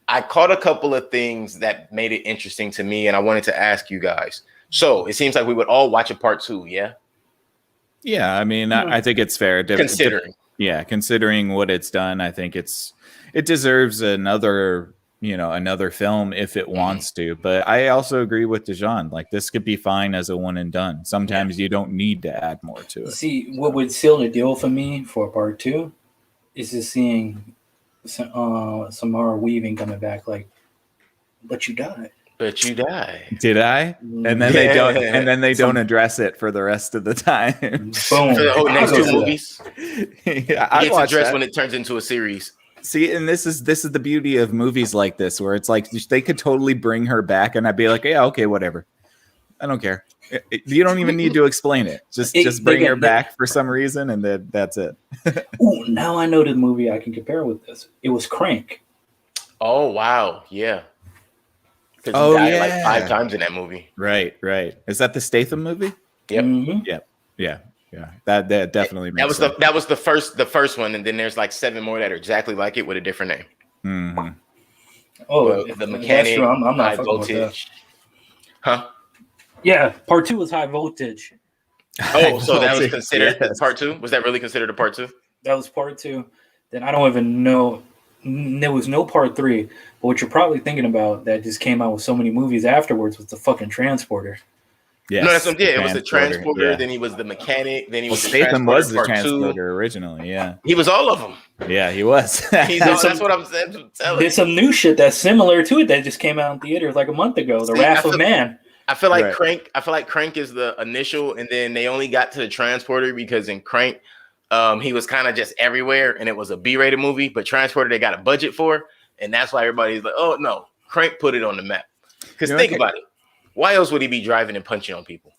I caught a couple of things that made it interesting to me, and I wanted to ask you guys. So it seems like we would all watch a part 2, yeah? Yeah, I mean, I think it's fair. Considering what it's done, I think it deserves another film if it wants to. But I also agree with Dejan. Like, this could be fine as a one and done. Sometimes you don't need to add more to it. See, what would seal the deal for me for part 2 is just seeing Samara Weaving coming back, like, but you died. But you die. Did I? And then they don't. And then they don't address it for the rest of the time. Boom. For the whole next 2 movies. I watch addressed when it turns into a series. See, and this is the beauty of movies like this, where it's like they could totally bring her back, and I'd be like, yeah, okay, whatever. I don't care. You don't even need to explain it. Just bring her back for some reason, and that's it. Ooh, now I know the movie I can compare with this. It was Crank. Oh wow, yeah. Oh, he died yeah. like 5 times in that movie. Right. Is that the Statham movie? Yep. Mm-hmm. Yeah. That definitely makes sense. That was the first one, and then there's like 7 more that are exactly like it with a different name. Mm-hmm. Oh, the mechanic, I'm not high voltage. Huh? Yeah, part 2 was High Voltage. Oh, so that was considered part 2? Was that really considered a part 2? That was part 2. Then I don't even know. There was no part 3. But what you're probably thinking about that just came out with so many movies afterwards was the fucking Transporter. Yes, no, that's what, yeah. It was the Transporter. Yeah. Then he was the mechanic. Then he was Statham was the part Transporter 2. originally. Yeah, he was all of them. Yeah, he was. That's what I'm saying. There's some new shit that's similar to it that just came out in theaters like a month ago. The Wrath of Man. I feel like Crank. I feel like Crank is the initial, and then they only got to the Transporter because in Crank, he was kind of just everywhere, and it was a B-rated movie. But Transporter, they got a budget for, and that's why everybody's like, "Oh no, Crank put it on the map." Because think about it, why else would he be driving and punching on people?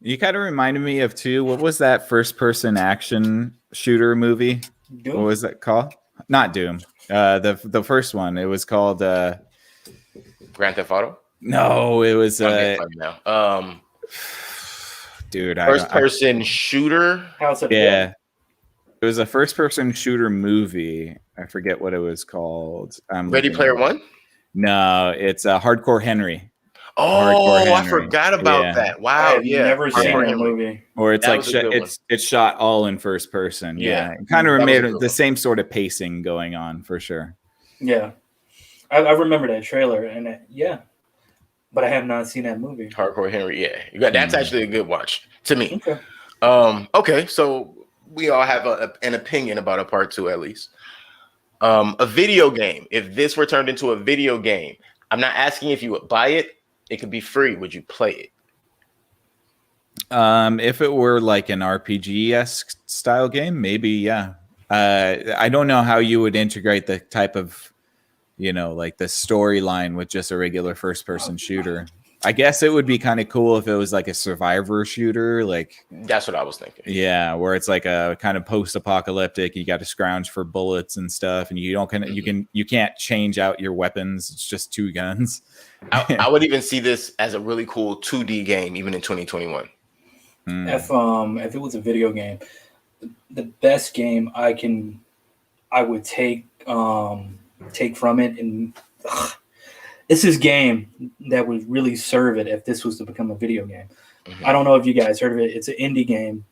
You kind of reminded me of what was that first-person action shooter movie? Doom? What was that called? Not Doom. The first one. It was called Grand Theft Auto. No, it was dude, first-person shooter. House of Dead. It was a first-person shooter movie. I forget what it was called. Ready Player One? No, it's Hardcore Henry. Oh, Henry. I forgot about that. Wow, I've never seen that movie. Or it's like it's shot all in first person. Yeah. It kind of made the same sort of pacing going on for sure. Yeah, I remember that trailer, and but I have not seen that movie. Hardcore Henry, yeah, that's actually a good watch to me. Okay. Okay, so we all have an opinion about a part 2 at least. A video game. If this were turned into a video game, I'm not asking if you would buy it. It could be free. Would you play it? If it were like an RPG-esque style game, maybe, yeah. I don't know how you would integrate the type of, like the storyline with just a regular first-person shooter. I guess it would be kind of cool if it was like a survivor shooter, like that's what I was thinking. Yeah, where it's like a kind of post-apocalyptic. You got to scrounge for bullets and stuff, and you can't change out your weapons. It's just 2 guns. I would even see this as a really cool 2D game, even in 2021. If it was a video game, the best game I would take from it, and it's this game that would really serve it if this was to become a video game. Mm-hmm. I don't know if you guys heard of it. It's an indie game.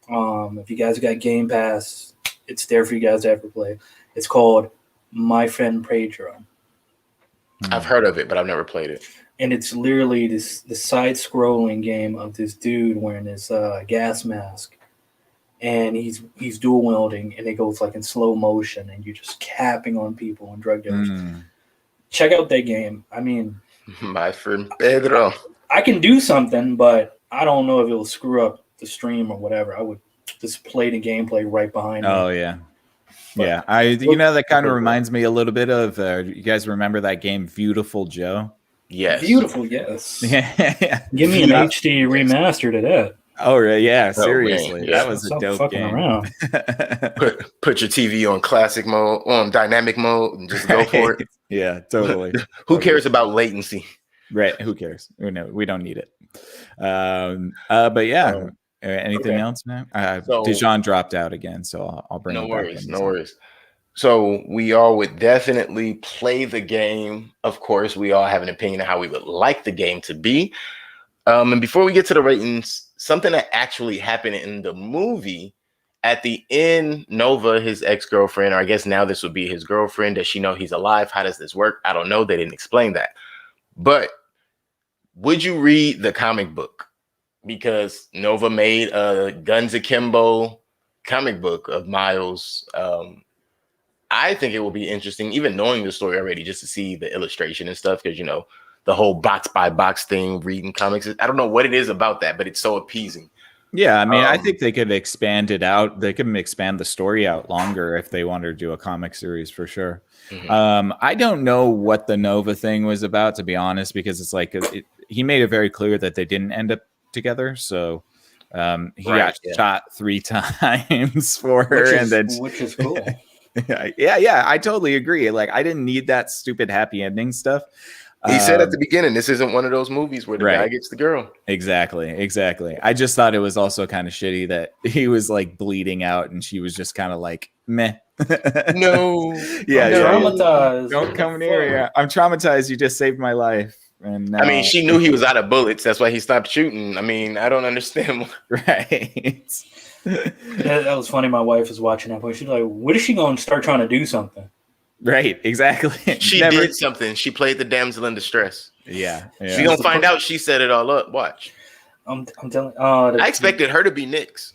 If you guys got Game Pass, it's there for you guys to ever play. It's called My Friend Pedro. I've heard of it, but I've never played it. And it's literally the side-scrolling game of this dude wearing this gas mask, and he's dual wielding, and it goes like in slow motion, and you're just capping on people and drug dealers. Check out that game. I mean, My Friend Pedro. I can do something, but I don't know if it'll screw up the stream or whatever. I would just play the gameplay right behind me. Oh yeah. But, yeah, that kind of reminds me a little bit of. You guys remember that game, Beautiful Joe? Yes. Beautiful, yes. Yeah. Give me an HD remaster to that. Oh, yeah, Oh, man, seriously. yeah. That was a Stop dope fucking game. around. Put your TV on classic mode, on dynamic mode, and just go for it. Yeah, totally. Who cares about latency? Right. Who cares? We don't need it. But yeah. Anything Okay. else, man? So- Dijon dropped out again, so I'll bring No him back worries, in. no worries. So we all would definitely play the game. Of course, we all have an opinion of how we would like the game to be. And before we get to the ratings, something that actually happened in the movie at the end, Nova, his ex-girlfriend, or I guess now this would be his girlfriend. Does she know he's alive? How does this work? I don't know. They didn't explain that. But would you read the comic book? Because Nova made a Guns Akimbo comic book of Miles. I think it will be interesting, even knowing the story already, just to see the illustration and stuff. Because, you know, the whole box by box thing, reading comics, I don't know what it is about that, but it's so appeasing. Yeah, I mean, I think they could expand it out. They could expand the story out longer if they wanted to do a comic series for sure. Mhm. I don't know what the Nova thing was about, to be honest, because it's like he made it very clear that they didn't end up together. So he got shot 3 times for her, which is cool. yeah, I totally agree. Like, I didn't need that stupid happy ending stuff. He said at the beginning, this isn't one of those movies where the guy gets the girl. Exactly. I just thought it was also kind of shitty that he was like bleeding out and she was just kind of like, meh. No. Yeah. Traumatized. Don't come near. Yeah. I'm traumatized. You just saved my life. And now... I mean, she knew he was out of bullets. That's why he stopped shooting. I mean, I don't understand. Right. That was funny. My wife was watching that point. She's like, what is she going to start trying to do something? Right, exactly. She did something. She played the damsel in distress. Yeah. She's gonna find out she set it all up. Watch. I'm telling. I expected her to be Nyx.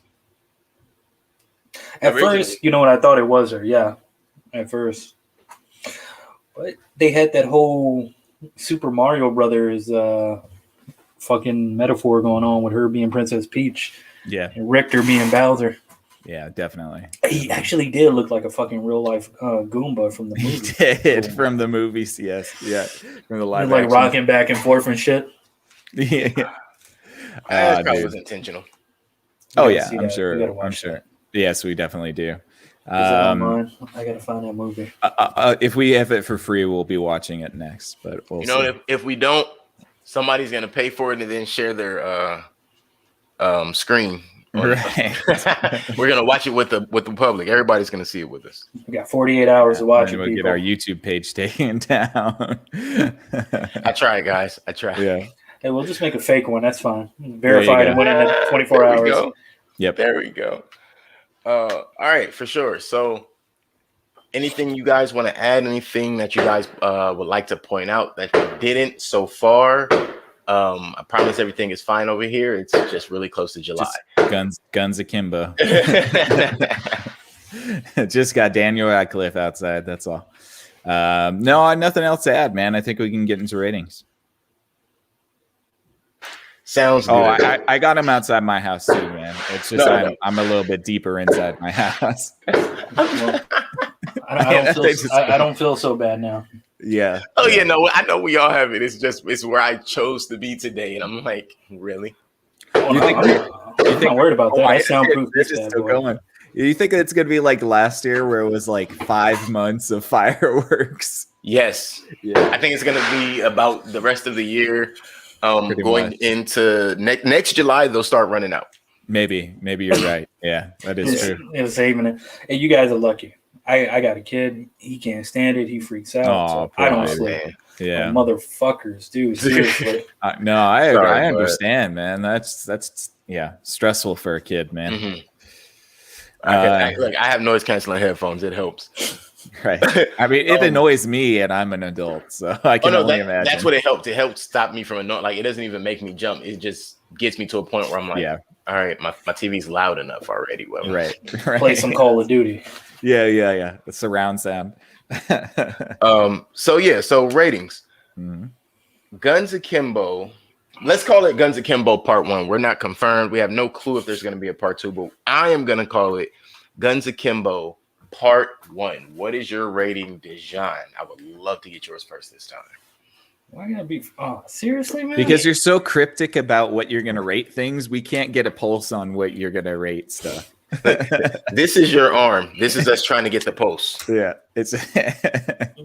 At first, you know what I thought it was her. Yeah, at first, but they had that whole Super Mario Brothers fucking metaphor going on with her being Princess Peach. Yeah, and Richter being Bowser. Yeah, definitely. He actually did look like a fucking real life Goomba from the movie. He did from the movies, yes, yeah, from the live, like rocking back and forth and shit. Yeah, that probably was intentional. Oh yeah, I'm sure. I'm sure. Yes, we definitely do. Is it online? I gotta find that movie. If we have it for free, we'll be watching it next. But we'll see. If we don't, somebody's gonna pay for it and then share their screen. Right. We're gonna watch it with the public. Everybody's gonna see it with us. We got 48 hours to watch it. We'll get our YouTube page taken down. I tried, guys. I tried. Yeah. Hey, we'll just make a fake one. That's fine. Verified and within 24 hours. Go. Yep. There we go. All right, for sure. So, anything you guys want to add? Anything that you guys would like to point out that we didn't so far? I promise everything is fine over here. It's just really close to July. Just guns akimbo. Just got Daniel Radcliffe outside. That's all. No, nothing else to add, man. I think we can get into ratings. Sounds good. Oh, I got him outside my house too, man. It's just I'm a little bit deeper inside my house. I don't feel so bad now. Yeah. Oh yeah, no, I know we all have it. It's where I chose to be today, and I'm like, really? I'm not worried about that. I soundproof this bad boy. Going. You think it's gonna be like last year, where it was like 5 months of fireworks? Yes. Yeah. I think it's gonna be about the rest of the year. Going into next July, they'll start running out. Maybe you're right. Yeah, that is true. It's saving it. Hey, you guys are lucky. I got a kid. He can't stand it. He freaks out. So I don't sleep. Yeah, motherfuckers, dude. Seriously. No, I understand, man. That's stressful for a kid, man. Mm-hmm. I have noise canceling headphones. It helps. Right. I mean, it annoys me, and I'm an adult, so I can only imagine. That's what it helped. It helped stop me from annoying. Like, it doesn't even make me jump. It just gets me to a point where I'm like, all right, my TV's loud enough already. Well, right. Play some Call of Duty. Yeah. The surround sound. So ratings. Mm-hmm. Guns Akimbo. Let's call it Guns Akimbo Part 1. We're not confirmed. We have no clue if there's going to be a Part 2, but I am going to call it Guns Akimbo Part 1. What is your rating, Dijon? I would love to get yours first this time. Why gotta be? Oh, seriously, man? Because you're so cryptic about what you're going to rate things, we can't get a pulse on what you're going to rate stuff. This is your arm. This is us trying to get the pulse. Yeah, it's.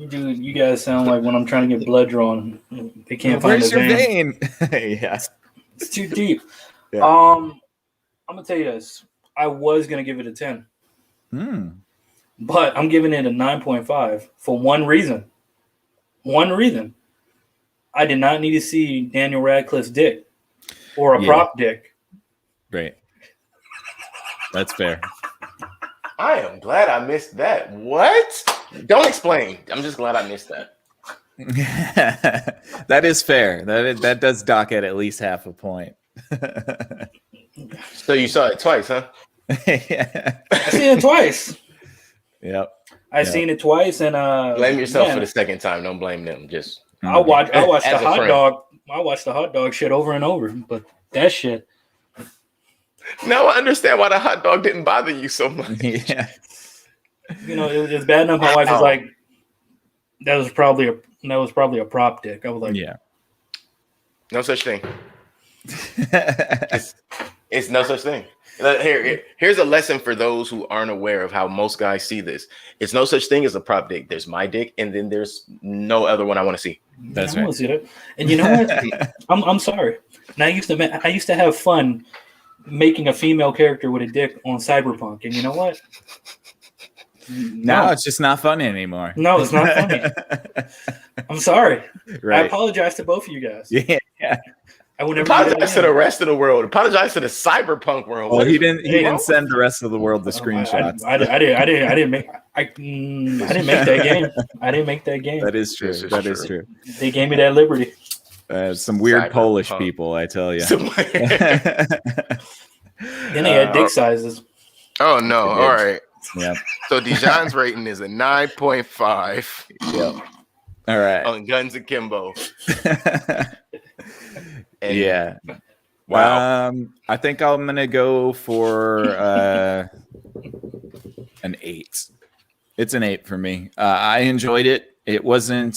Dude, you guys sound like when I'm trying to get blood drawn, they can't find Where's the your vein. vein? Yeah, It's too deep. Yeah. I'm gonna tell you this. I was gonna give it a 10, but I'm giving it a 9.5 for one reason. One reason. I did not need to see Daniel Radcliffe's dick or a prop dick. Right. That's fair. I am glad I missed that. What? Don't explain. I'm just glad I missed that. That is fair. That does dock at least half a point. So you saw it twice, huh? Yeah. I seen it twice. Yep. I seen it twice, and blame yourself for the second time. Don't blame them. Just I watched the hot friend. dog. I watched the hot dog shit over and over, but that shit. Now I understand why the hot dog didn't bother you so much. Yeah. You know, it was bad enough. My wife was like, "That was probably a prop dick." I was like, Yeah. No such thing. It's no such thing. Here's a lesson for those who aren't aware of how most guys see this. It's no such thing as a prop dick. There's my dick, and then there's no other one I want to see. That's I want to see that. And you know what? I'm sorry. And I used to have fun making a female character with a dick on Cyberpunk, and you know what? Now it's just not funny anymore. No, it's not funny. I'm sorry. Right. I apologize to both of you guys. Yeah. I would never Apologize to the rest of the world. Apologize to the cyberpunk world. Well, he didn't send the rest of the world the screenshots. I didn't make that game. I didn't make that game. That is true. That is true. They gave me that liberty. Some weird Polish people, I tell you. Then they had dick sizes. Oh no! All right. Yeah. So Dijon's rating is a 9.5. Yep. All right. On Guns Akimbo. Yeah. Wow. I think I'm gonna go for an 8. It's an 8 for me. I enjoyed it. It wasn't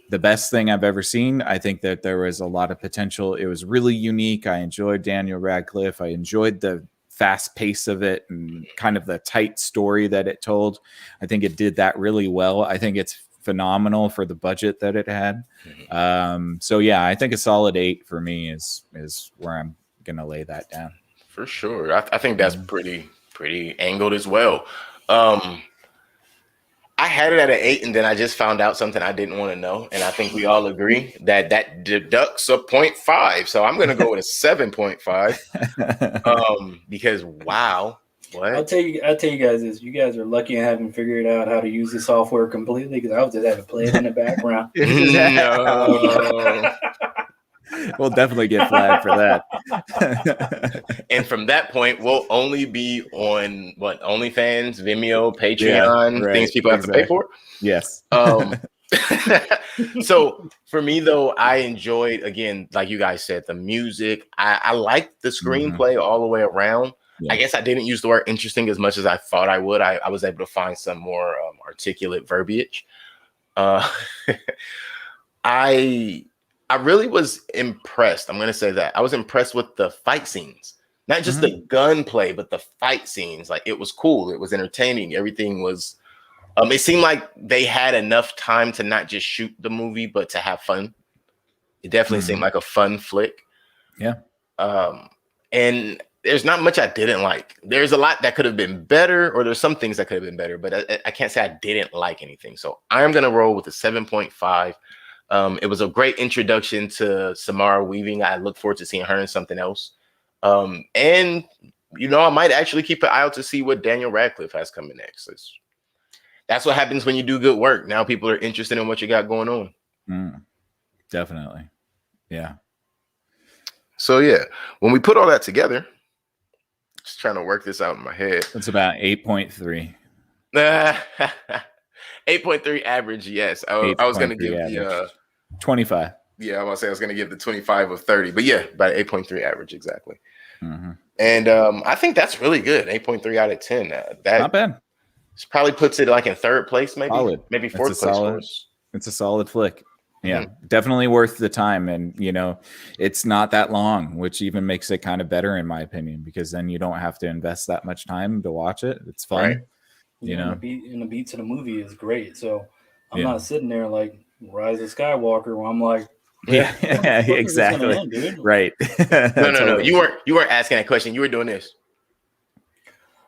the best thing I've ever seen. I think that there was a lot of potential. It was really unique. I enjoyed Daniel Radcliffe. I enjoyed the fast pace of it and kind of the tight story that it told. I think it did that really well. I think it's phenomenal for the budget that it had. So yeah, I think a solid 8 for me is where I'm gonna lay that down. For sure. I think that's pretty angled as well. I had it at an 8, and then I just found out something I didn't want to know, and I think we all agree that deducts a 0.5. So I'm going to go with a 7.5 because wow, what? I'll tell you guys this: you guys are lucky I haven't figured out how to use the software completely because I was just having to play it in the background. No. We'll definitely get flagged for that. And from that point, we'll only be on OnlyFans, Vimeo, Patreon, things people have to pay for. Yes. So for me though, I enjoyed, again, like you guys said, the music. I liked the screenplay all the way around. Yeah. I guess I didn't use the word interesting as much as I thought I would. I was able to find some more articulate verbiage. I really was impressed. I'm going to say that. I was impressed with the fight scenes. Not just the gunplay, but the fight scenes. Like, it was cool. It was entertaining. Everything was... it seemed like they had enough time to not just shoot the movie, but to have fun. It definitely seemed like a fun flick. Yeah. And there's not much I didn't like. There's a lot that could have been better, or there's some things that could have been better, but I can't say I didn't like anything. So I'm going to roll with a 7.5. It was a great introduction to Samara Weaving. I look forward to seeing her in something else. And, you know, I might actually keep an eye out to see what Daniel Radcliffe has coming next. That's what happens when you do good work. Now people are interested in what you got going on. Definitely. Yeah. So, yeah, when we put all that together, just trying to work this out in my head. It's about 8.3. 8.3 average, yes. I was going to give the 25. Yeah, I was going to say I was going to give the 25 of 30, but yeah, about 8.3 average exactly. And I think that's really good. 8.3 out of 10. That not bad. Probably puts it like in third place, maybe solid. Maybe fourth place for us. It's a solid flick. Yeah, Mhm. definitely worth the time. And, you know, it's not that long, which even makes it kind of better, in my opinion, because then you don't have to invest that much time to watch it. It's fun, Right. you know? And the beats of the movie is great. So I'm Yeah. not sitting there like Rise of Skywalker where I'm like, Yeah, when the fuck is this gonna exactly. end, dude? Right. No. Totally. You weren't asking that question. You were doing this.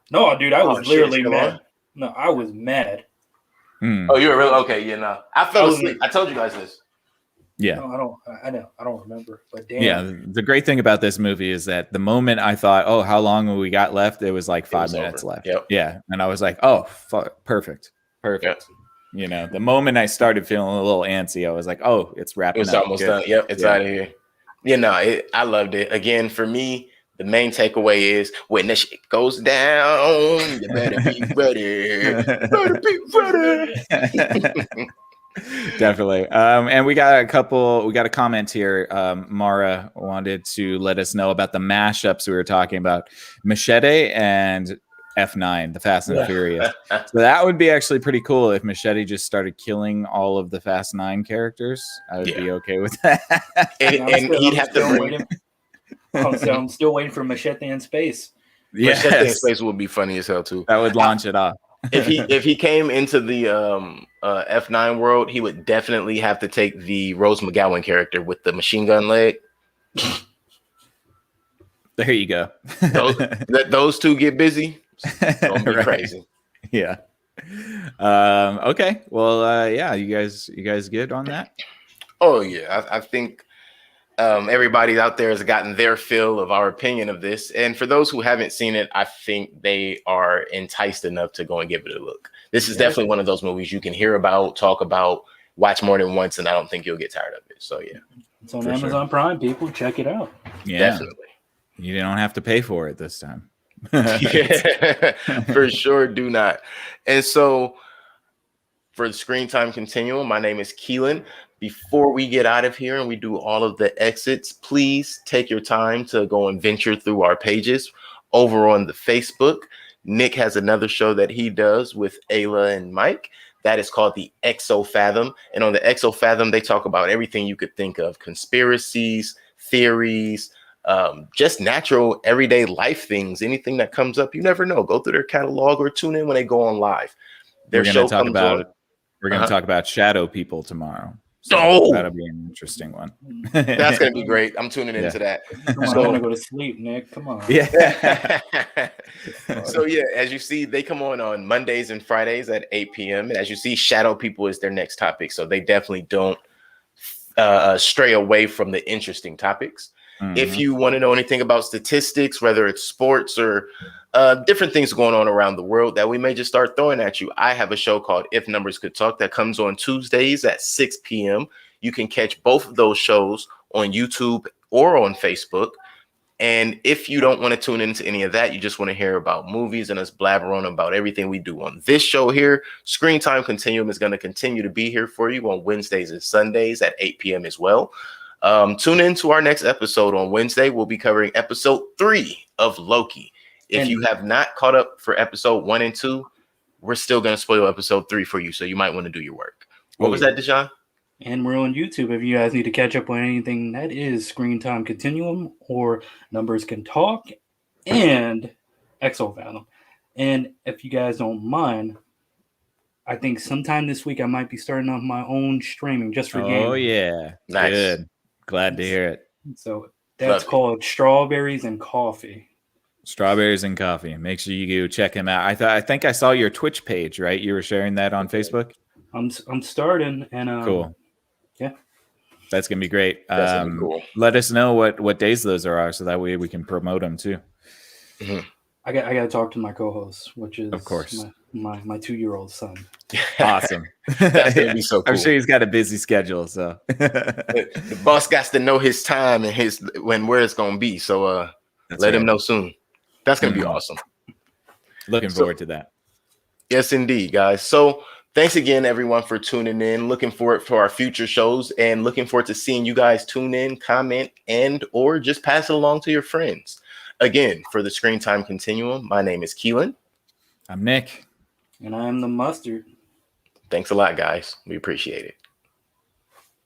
No, dude, I was Oh, shit, it's literally still mad. on? No, I was mad. Mm, Oh, you were really okay. Yeah, no. I I fell was asleep. I told you guys this. yeah. No, I don't remember. But damn, Yeah. The great thing about this movie is that the moment I thought, oh, how long have we got left? It was like It 5 was minutes over. left. Yep. Yeah. And I was like, oh, perfect. Yep. You know, the moment I started feeling a little antsy, I was like, oh, it's wrapping It's up. almost Good. done. Yep, it's Yeah. out of here. You know, I loved it. Again, for me, the main takeaway is when the shit goes down, you better be ready. You better be ready. Definitely. And we got a comment here. Mara wanted to let us know about the mashups we were talking about, Machete and F9, the Fast and Furious. So that would be actually pretty cool if Machete just started killing all of the Fast 9 characters. I would be okay with that. And he'd have to bring I'm still waiting for Machete in space. Machete in space would be funny as hell too. That would launch it off. If he came into the F9 world, he would definitely have to take the Rose McGowan character with the machine gun leg. There you go. Let those two get busy. It's gonna be crazy. Yeah. Okay. Well, yeah. You guys good on that? Oh yeah, I think everybody out there has gotten their fill of our opinion of this. And for those who haven't seen it, I think they are enticed enough to go and give it a look. This is definitely one of those movies you can hear about, talk about, watch more than once, and I don't think you'll get tired of it. So yeah. It's on Amazon Prime, people. Check it out. Yeah. Definitely. You don't have to pay for it this time. Yeah, for sure, do not. And so for the Screen Time Continuum, my name is Keelan. Before we get out of here and we do all of the exits, please take your time to go and venture through our pages over on the Facebook. Nick has another show that he does with Ayla and Mike. That is called the Exo Fathom. And on the Exo Fathom, they talk about everything you could think of: conspiracies, theories, just natural everyday life things. Anything that comes up, you never know. Go through their catalog or tune in when they go on live. We're going to talk about shadow people tomorrow. So that'll be an interesting one. That's going to be great. I'm tuning into that. Come on, I'm going to go to sleep, Nick. Come on. Yeah. So yeah, as you see, they come on Mondays and Fridays at 8 p.m. And as you see, shadow people is their next topic. So they definitely don't stray away from the interesting topics. Mm-hmm. If you want to know anything about statistics, whether it's sports or different things going on around the world that we may just start throwing at you, I have a show called If Numbers Could Talk that comes on Tuesdays at 6 p.m. You can catch both of those shows on YouTube or on Facebook. And if you don't want to tune into any of that, you just want to hear about movies and us blabber on about everything we do on this show here, Screen Time Continuum is going to continue to be here for you on Wednesdays and Sundays at 8 p.m. as well. Tune in to our next episode on Wednesday. We'll be covering episode 3 of Loki. If you have not caught up for episode 1 and 2, we're still going to spoil episode 3 for you. So you might want to do your work. What was that, Deshaun? And we're on YouTube. If you guys need to catch up on anything, that is Screen Time Continuum or Numbers Can Talk and Exo Fathom. And if you guys don't mind, I think sometime this week I might be starting off my own streaming just for gaming. Oh, yeah. Nice. Good. Glad to hear it. So that's called Strawberries and Coffee. Strawberries and Coffee. Make sure you go check him out. I think I saw your Twitch page, right? You were sharing that on Facebook? I'm starting, and cool. Yeah. That's going to be great. That's gonna be cool. Let us know what days those are so that way we can promote them too. Mm-hmm. I got to talk to my co-host, which is of course my 2-year-old son. Awesome. That's gonna be so cool. I'm sure he's got a busy schedule, so the boss got to know his time and where it's gonna be. So let him know soon. That's gonna be awesome. Looking forward to that. Yes, indeed, guys. So thanks again, everyone, for tuning in. Looking forward for our future shows and looking forward to seeing you guys tune in, comment, and or just pass it along to your friends. Again, for the Screen Time Continuum, my name is Keelan. I'm Nick. And I'm the Mustard. Thanks a lot, guys. We appreciate it.